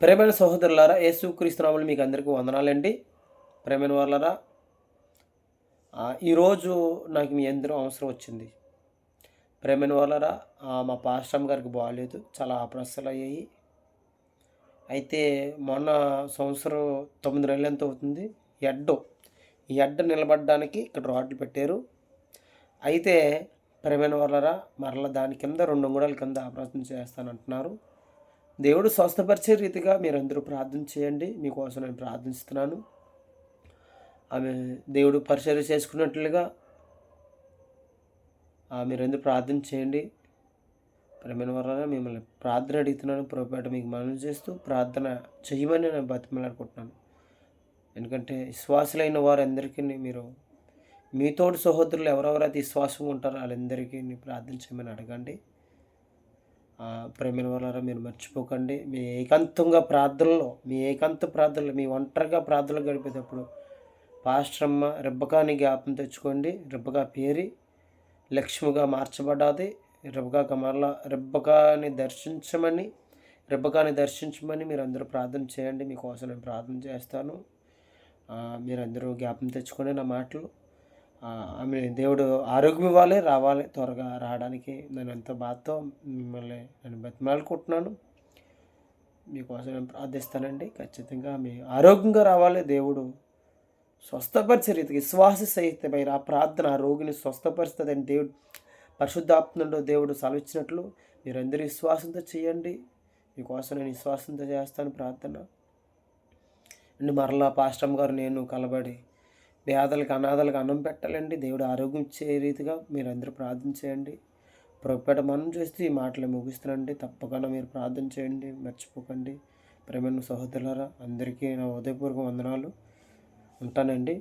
ప్రేమైన సహోదరులారా, యేసుక్రీస్తు నామములో మీకు అందరికీ వందనాలండి. ప్రేమైన వాళ్ళారా, ఈరోజు నాకు మీ అందరూ అవసరం వచ్చింది. ప్రేమైన వాళ్ళారా, మా పాస్టమ్ గారికి బాలేదు. చాలా ఆపరేషన్‌లయ్యాయి. అయితే మొన్న సంవత్సరం 9 నెలలు ఎంతో అవుతుంది. హెడ్డు ఈ హెడ్ నిలబడడానికి ఇక్కడ రాడ్లు పెట్టారు. అయితే ప్రేమైన వాళ్ళారా, మరలా దాని కింద 2 అంగుళాల కింద ఆపరేషన్ చేస్తానంటున్నారు. దేవుడు స్వస్థపరిచే రీతిగా మీరందరూ ప్రార్థన చేయండి. మీకోసం నేను ప్రార్థిస్తున్నాను. ఆమె దేవుడు పరిచర్య చేసుకున్నట్లుగా మీరందరూ ప్రార్థన చేయండి. ప్రేమైన వారారా, మిమ్మల్ని ప్రార్థన అడుగుతున్నాను. ప్రభుపేట మీకు మనవి చేస్తూ ప్రార్థన చేయమని నేను బతిమలాడుకుంటున్నాను. ఎందుకంటే విశ్వాసులైన వారందరికీ మీరు మీతోటి సహోదరులు ఎవరెవరైతే విశ్వాసంగా ఉంటారో వాళ్ళందరికీ ప్రార్థన చేయమని అడగండి. ప్రేమైన వారారా, మీరు మర్చిపోకండి. మీ ఏకాంత ప్రార్థనలో మీ ఒంటరిగా ప్రార్థనలు గడిపేటప్పుడు పాస్టరమ్మ రెబ్బకాని జ్ఞాపకం తెచ్చుకోండి. రెబ్బకా పేరి లక్ష్మిగా మార్చబడ్డది. రెబ్బకాని దర్శించమని మీరందరూ ప్రార్థన చేయండి. మీకోసం నేను ప్రార్థన చేస్తాను. మీరందరూ జ్ఞాపకం తెచ్చుకోండి నా మాటలు. ఆమె దేవుడు ఆరోగ్యం ఇవ్వాలి, రావాలి, త్వరగా రావడానికి నేను ఎంతో బాధతో మిమ్మల్ని నేను బతిమాలుకుంటున్నాను. మీకోసం నేను ప్రార్థిస్తానండి. ఖచ్చితంగా మీ ఆరోగ్యంగా రావాలి. దేవుడు స్వస్థపరిచే రీతికి విశ్వాస సహితమైన ఆ ప్రార్థన ఆ రోగిని స్వస్థపరుస్తుందని దేవుడు పరిశుద్ధాత్మలో దేవుడు సెలవిచ్చినట్లు మీరందరూ విశ్వాసంతో చేయండి. మీకోసం నేను విశ్వాసంతో చేస్తాను ప్రార్థన. అండ్ మరలా పాస్టమ్ గారు నేను కలబడి పేదలకు అనాథలకు అన్నం పెట్టాలండి. దేవుడు ఆరోగ్యం ఇచ్చే రీతిగా మీరందరూ ప్రార్థన చేయండి. ప్రభుపేట మనం చేస్తూ ఈ మాటలు ముగిస్తున్నానండి. తప్పకుండా మీరు ప్రార్థన చేయండి, మర్చిపోకండి. ప్రేమైన సహోదరులారా, అందరికీ నా హృదయపూర్వక వందనాలు. ఉంటానండి.